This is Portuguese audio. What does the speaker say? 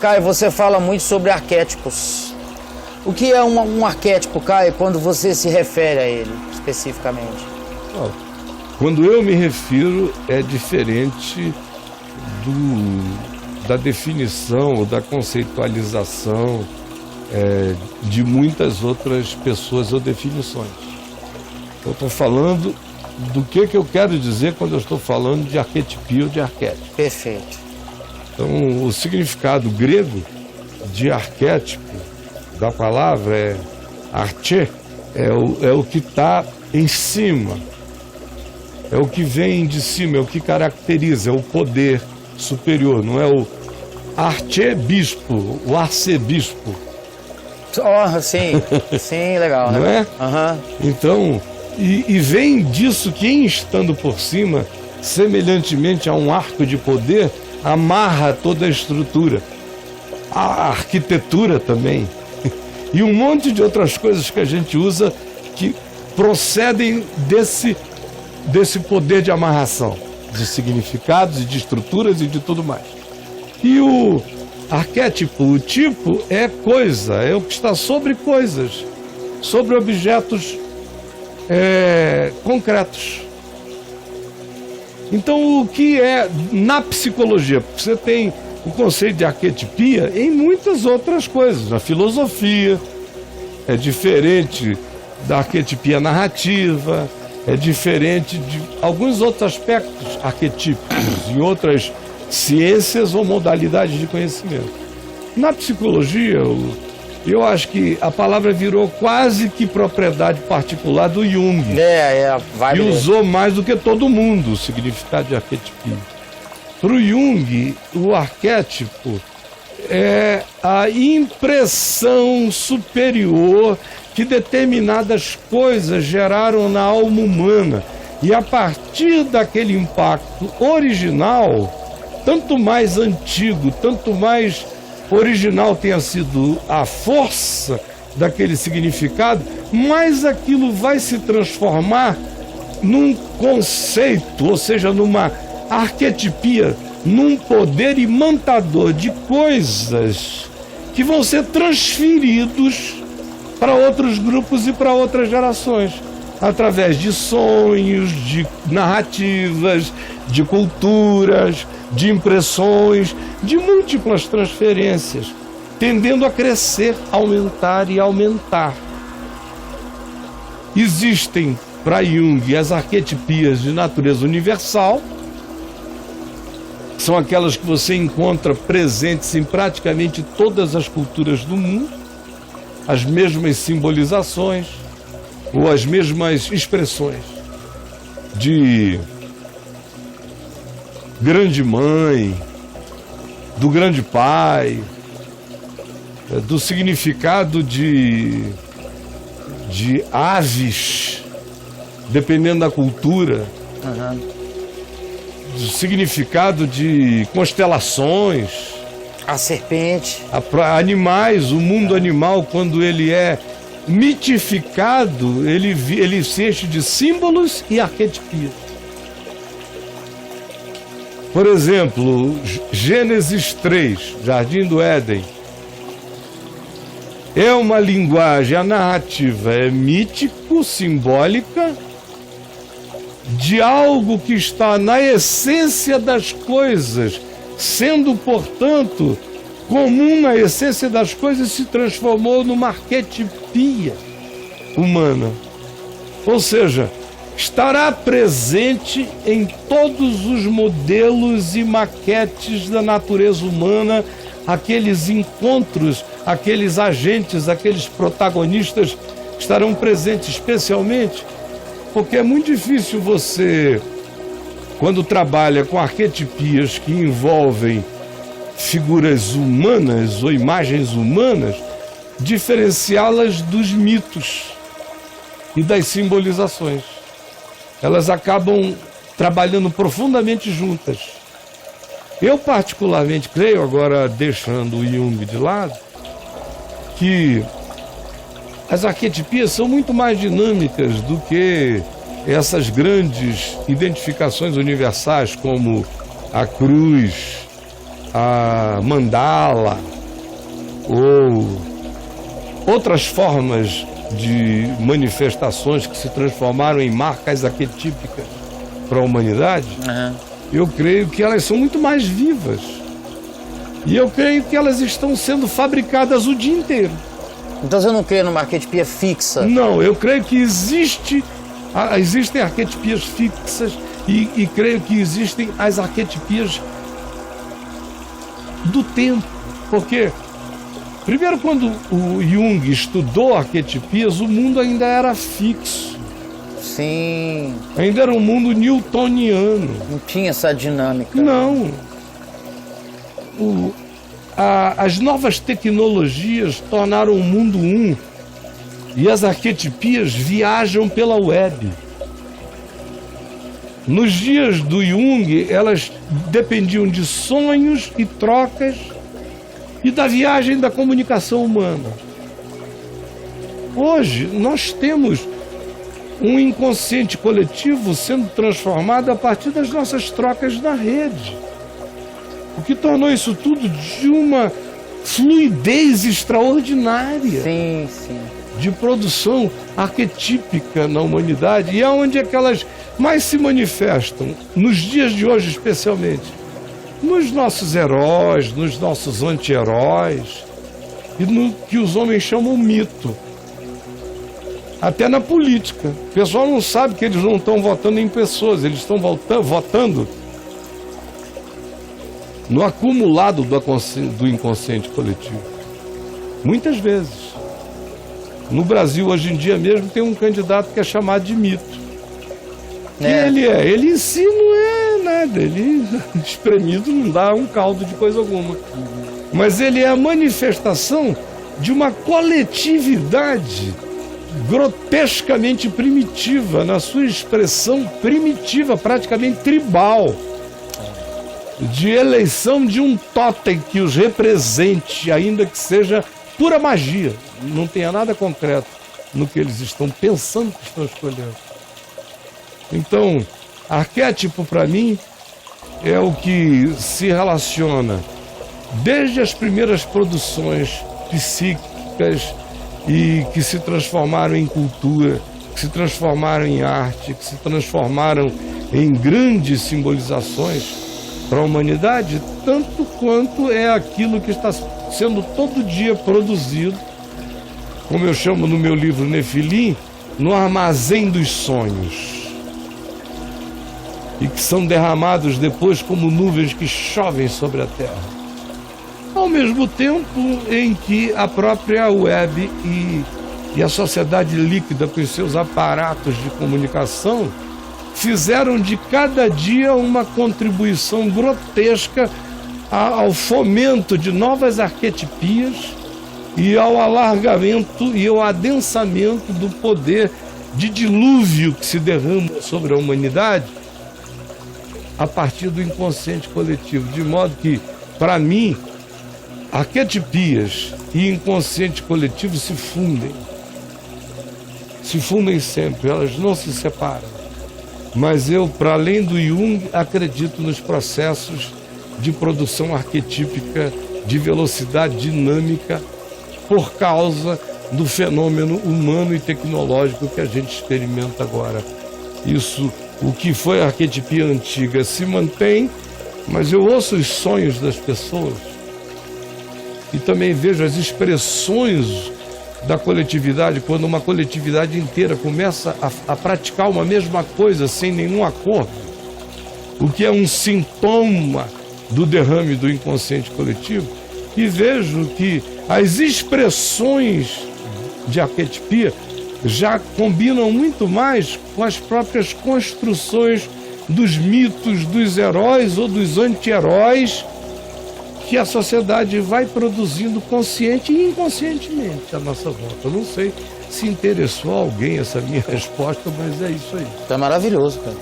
Caio, você fala muito sobre arquétipos. O que é um arquétipo, Caio, quando você se refere a ele, especificamente? Quando eu me refiro, é diferente da definição ou da conceitualização de muitas outras pessoas ou definições. Eu estou falando do que eu quero dizer quando eu estou falando de arquetipia ou de arquétipo. Perfeito. Então, o significado grego de arquétipo da palavra é arche, é o que está em cima, é o que vem de cima, é o que caracteriza, é o poder superior, não é o arcebispo, o arcebispo. Sim, sim, legal, né? Não é? Uhum. Então, e vem disso que, em estando por cima, semelhantemente a um arco de poder, amarra toda a estrutura, a arquitetura também, e um monte de outras coisas que a gente usa que procedem desse poder de amarração, de significados e de estruturas e de tudo mais. E o arquétipo, o tipo, é coisa, é o que está sobre coisas, sobre objetos concretos. Então, o que é na psicologia? Você tem o conceito de arquetipia em muitas outras coisas. Na filosofia, é diferente da arquetipia narrativa, é diferente de alguns outros aspectos arquetípicos em outras ciências ou modalidades de conhecimento. Na psicologia, eu acho que a palavra virou quase que propriedade particular do Jung. Vai. E usou mais do que todo mundo o significado de arquetipia. Para o Jung, o arquétipo é a impressão superior que determinadas coisas geraram na alma humana. E a partir daquele impacto original, tanto mais antigo, tanto mais original tenha sido a força daquele significado, mais aquilo vai se transformar num conceito, ou seja, numa arquetipia, num poder imantador de coisas que vão ser transferidos para outros grupos e para outras gerações, através de sonhos, de narrativas, de culturas, de impressões, de múltiplas transferências, tendendo a crescer, aumentar e aumentar. Existem para Jung as arquetipias de natureza universal, são aquelas que você encontra presentes em praticamente todas as culturas do mundo, as mesmas simbolizações ou as mesmas expressões de grande mãe, do grande pai, do significado de aves, dependendo da cultura, do significado de constelações, a serpente, animais, o mundo animal, quando ele é mitificado, ele se enche de símbolos e arquetipias. Por exemplo, Gênesis 3, Jardim do Éden, é uma linguagem, a narrativa é mítico, simbólica, de algo que está na essência das coisas, sendo, portanto, comum na essência das coisas, se transformou numa arquetipia humana. Ou seja, estará presente em todos os modelos e maquetes da natureza humana, aqueles encontros, aqueles agentes, aqueles protagonistas estarão presentes, especialmente porque é muito difícil você, quando trabalha com arquetipias que envolvem figuras humanas ou imagens humanas, diferenciá-las dos mitos e das simbolizações. Elas acabam trabalhando profundamente juntas. Eu particularmente creio, agora deixando o Jung de lado, que as arquetipias são muito mais dinâmicas do que essas grandes identificações universais como a cruz, a mandala ou outras formas de manifestações que se transformaram em marcas arquetípicas para a humanidade, eu creio que elas são muito mais vivas. E eu creio que elas estão sendo fabricadas o dia inteiro. Então você não crê numa arquetipia fixa? Não, eu creio que existem arquetipias fixas e creio que existem as arquetipias do tempo. Porque, primeiro, quando o Jung estudou arquetipias, o mundo ainda era fixo. Sim. Ainda era um mundo newtoniano. Não tinha essa dinâmica. Não. As novas tecnologias tornaram o mundo um e as arquetipias viajam pela web. Nos dias do Jung, elas dependiam de sonhos e trocas e da viagem da comunicação humana. Hoje, nós temos um inconsciente coletivo sendo transformado a partir das nossas trocas na rede. O que tornou isso tudo de uma fluidez extraordinária. Sim, sim. De produção arquetípica na humanidade. E aonde é que elas mais se manifestam? Nos dias de hoje, especialmente. Nos nossos heróis, nos nossos anti-heróis. E no que os homens chamam mito. Até na política. O pessoal não sabe que eles não estão votando em pessoas, eles estão votando no acumulado do inconsciente coletivo. Muitas vezes. No Brasil, hoje em dia mesmo, tem um candidato que é chamado de mito. Quem ele é? Ele em si não é nada, ele espremido não dá um caldo de coisa alguma. Mas ele é a manifestação de uma coletividade grotescamente primitiva, na sua expressão primitiva, praticamente tribal, de eleição de um totem que os represente, ainda que seja pura magia, não tenha nada concreto no que eles estão pensando que estão escolhendo. Então, arquétipo para mim é o que se relaciona desde as primeiras produções psíquicas e que se transformaram em cultura, que se transformaram em arte, que se transformaram em grandes simbolizações para a humanidade, tanto quanto é aquilo que está sendo todo dia produzido, como eu chamo no meu livro Nefilim, no armazém dos sonhos, e que são derramados depois como nuvens que chovem sobre a terra. Ao mesmo tempo em que a própria web e a sociedade líquida, com os seus aparatos de comunicação, fizeram de cada dia uma contribuição grotesca ao fomento de novas arquetipias e ao alargamento e ao adensamento do poder de dilúvio que se derrama sobre a humanidade a partir do inconsciente coletivo. De modo que, para mim, arquetipias e inconsciente coletivo se fundem. Se fundem sempre, elas não se separam. Mas eu, para além do Jung, acredito nos processos de produção arquetípica de velocidade dinâmica por causa do fenômeno humano e tecnológico que a gente experimenta agora. Isso, o que foi a arquetipia antiga se mantém, mas eu ouço os sonhos das pessoas e também vejo as expressões da coletividade, quando uma coletividade inteira começa a praticar uma mesma coisa sem nenhum acordo, o que é um sintoma do derrame do inconsciente coletivo, e vejo que as expressões de arquetipia já combinam muito mais com as próprias construções dos mitos, dos heróis ou dos anti-heróis que a sociedade vai produzindo consciente e inconscientemente à nossa volta. Eu não sei se interessou a alguém essa minha resposta, mas é isso aí. Tá maravilhoso, cara.